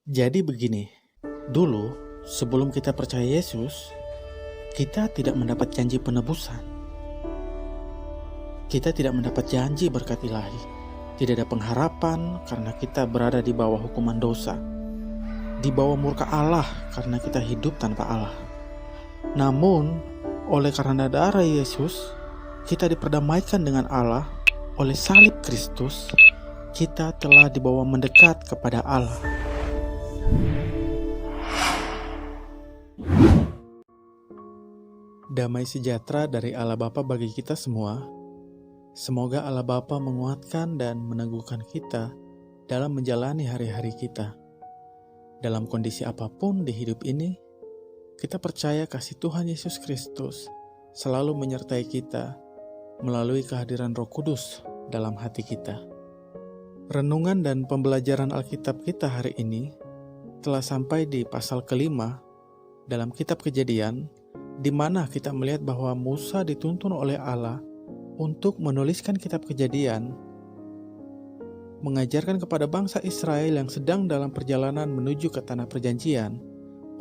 Jadi begini, dulu sebelum kita percaya Yesus, kita tidak mendapat janji penebusan. Kita tidak mendapat janji berkat ilahi. Tidak ada pengharapan karena kita berada di bawah hukuman dosa. Di bawah murka Allah karena kita hidup tanpa Allah. Namun, oleh karena darah Yesus, kita diperdamaikan dengan Allah. Oleh salib Kristus, kita telah dibawa mendekat kepada Allah. Damai sejahtera dari Allah Bapa bagi kita semua. Semoga Allah Bapa menguatkan dan meneguhkan kita dalam menjalani hari-hari kita. Dalam kondisi apapun di hidup ini, kita percaya kasih Tuhan Yesus Kristus selalu menyertai kita melalui kehadiran Roh Kudus dalam hati kita. Renungan dan pembelajaran Alkitab kita hari ini telah sampai di pasal kelima dalam kitab Kejadian, di mana kita melihat bahwa Musa dituntun oleh Allah untuk menuliskan kitab Kejadian, mengajarkan kepada bangsa Israel yang sedang dalam perjalanan menuju ke tanah perjanjian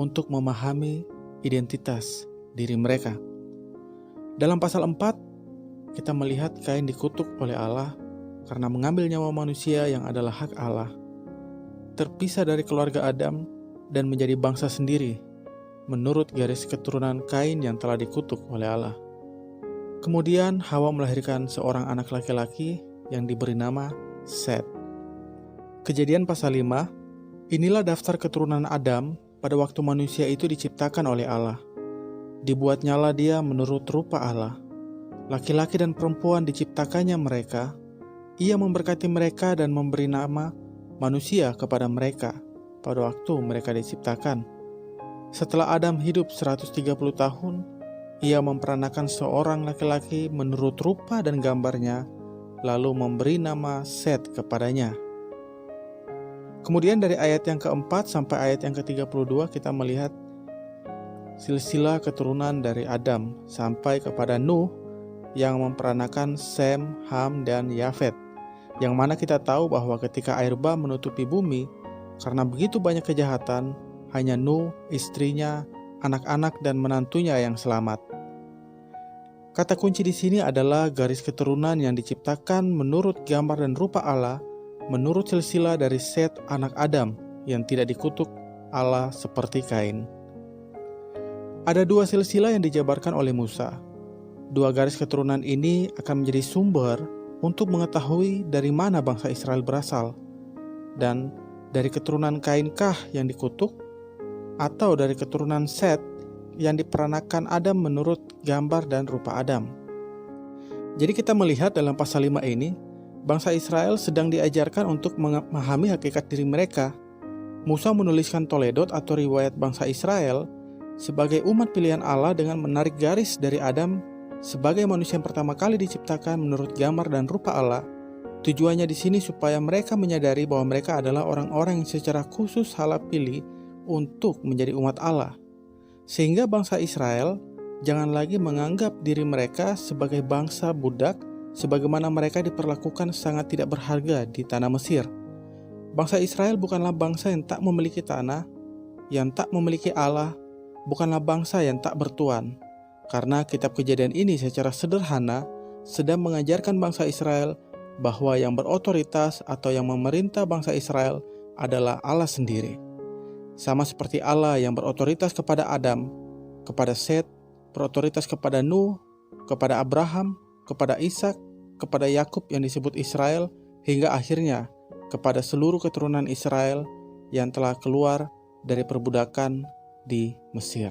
untuk memahami identitas diri mereka. Dalam pasal 4, kita melihat Kain dikutuk oleh Allah karena mengambil nyawa manusia yang adalah hak Allah, terpisah dari keluarga Adam dan menjadi bangsa sendiri menurut garis keturunan Kain yang telah dikutuk oleh Allah. Kemudian Hawa melahirkan seorang anak laki-laki yang diberi nama Set. Kejadian pasal 5, inilah daftar keturunan Adam pada waktu manusia itu diciptakan oleh Allah. Dibuatnyalah dia menurut rupa Allah. Laki-laki dan perempuan diciptakannya mereka. Ia memberkati mereka dan memberi nama manusia kepada mereka pada waktu mereka diciptakan. Setelah Adam hidup 130 tahun, ia memperanakan seorang laki-laki menurut rupa dan gambarnya, lalu memberi nama Set kepadanya. Kemudian dari ayat yang keempat sampai ayat yang ke-32 kita melihat silsilah keturunan dari Adam sampai kepada Nuh yang memperanakan Sem, Ham, dan Yafet. Yang mana kita tahu bahwa ketika air bah menutupi bumi, karena begitu banyak kejahatan, hanya Nuh, istrinya, anak-anak, dan menantunya yang selamat. Kata kunci di sini adalah garis keturunan yang diciptakan menurut gambar dan rupa Allah, menurut silsilah dari Set anak Adam yang tidak dikutuk Allah seperti Kain. Ada dua silsilah yang dijabarkan oleh Musa. Dua garis keturunan ini akan menjadi sumber untuk mengetahui dari mana bangsa Israel berasal, dan dari keturunan Kainkah yang dikutuk, atau dari keturunan Set yang diperanakan Adam menurut gambar dan rupa Adam. Jadi kita melihat dalam pasal 5 ini, bangsa Israel sedang diajarkan untuk memahami hakikat diri mereka. Musa menuliskan Toledot atau riwayat bangsa Israel sebagai umat pilihan Allah dengan menarik garis dari Adam sebagai manusia yang pertama kali diciptakan menurut gambar dan rupa Allah. Tujuannya di sini supaya mereka menyadari bahwa mereka adalah orang-orang yang secara khusus Allah pilih untuk menjadi umat Allah. Sehingga bangsa Israel jangan lagi menganggap diri mereka sebagai bangsa budak sebagaimana mereka diperlakukan sangat tidak berharga di tanah Mesir. Bangsa Israel bukanlah bangsa yang tak memiliki tanah, yang tak memiliki Allah, bukanlah bangsa yang tak bertuan. Karena kitab Kejadian ini secara sederhana sedang mengajarkan bangsa Israel bahwa yang berotoritas atau yang memerintah bangsa Israel adalah Allah sendiri. Sama seperti Allah yang berotoritas kepada Adam, kepada Set, berotoritas kepada Nuh, kepada Abraham, kepada Ishak, kepada Yakub yang disebut Israel, hingga akhirnya kepada seluruh keturunan Israel yang telah keluar dari perbudakan di Mesir.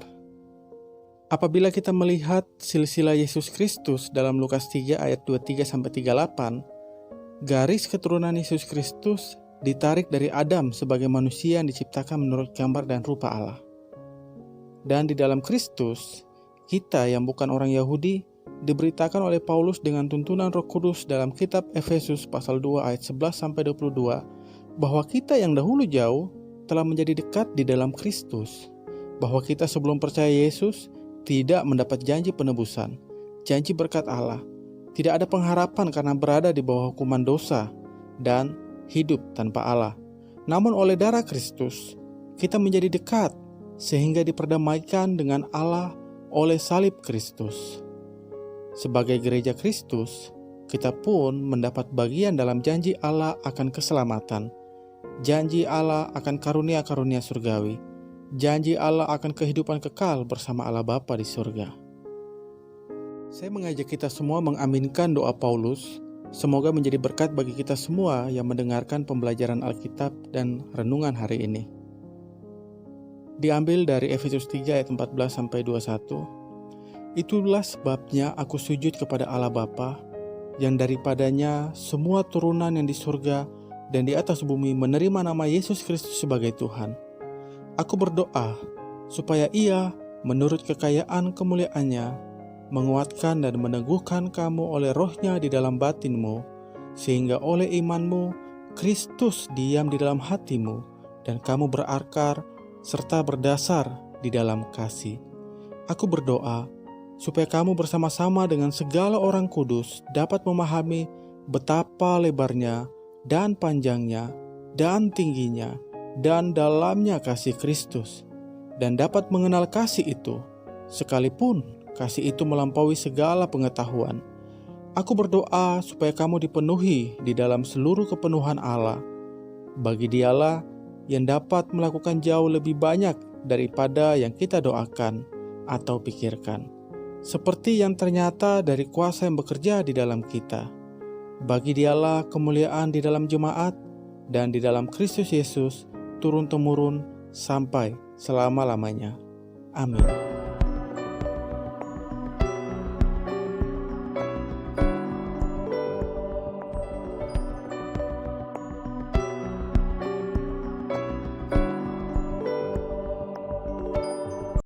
Apabila kita melihat silsilah Yesus Kristus dalam Lukas 3 ayat 23-38, garis keturunan Yesus Kristus ditarik dari Adam sebagai manusia yang diciptakan menurut gambar dan rupa Allah. Dan di dalam Kristus, kita yang bukan orang Yahudi diberitakan oleh Paulus dengan tuntunan Roh Kudus dalam kitab Efesus pasal 2 ayat 11-22 bahwa kita yang dahulu jauh telah menjadi dekat di dalam Kristus, bahwa kita sebelum percaya Yesus tidak mendapat janji penebusan, janji berkat Allah, tidak ada pengharapan karena berada di bawah hukuman dosa, dan hidup tanpa Allah. Namun oleh darah Kristus, kita menjadi dekat sehingga diperdamaikan dengan Allah oleh salib Kristus. Sebagai gereja Kristus, kita pun mendapat bagian dalam janji Allah akan keselamatan, janji Allah akan karunia-karunia surgawi, janji Allah akan kehidupan kekal bersama Allah Bapa di surga. Saya mengajak kita semua mengaminkan doa Paulus. Semoga menjadi berkat bagi kita semua yang mendengarkan pembelajaran Alkitab dan renungan hari ini. Diambil dari Efesus 3 ayat 14-21. Itulah sebabnya aku sujud kepada Allah Bapa, yang daripadanya semua turunan yang di surga dan di atas bumi menerima nama Yesus Kristus sebagai Tuhan. Aku berdoa supaya Ia menurut kekayaan kemuliaannya menguatkan dan meneguhkan kamu oleh rohnya di dalam batinmu, sehingga oleh imanmu Kristus diam di dalam hatimu dan kamu berakar serta berdasar di dalam kasih. Aku berdoa supaya kamu bersama-sama dengan segala orang kudus dapat memahami betapa lebarnya dan panjangnya dan tingginya dan dalamnya kasih Kristus, dan dapat mengenal kasih itu, sekalipun kasih itu melampaui segala pengetahuan. Aku berdoa supaya kamu dipenuhi di dalam seluruh kepenuhan Allah. Bagi Dialah yang dapat melakukan jauh lebih banyak daripada yang kita doakan atau pikirkan, seperti yang ternyata dari kuasa yang bekerja di dalam kita. Bagi Dialah kemuliaan di dalam jemaat dan di dalam Kristus Yesus turun-temurun sampai selama-lamanya. Amin.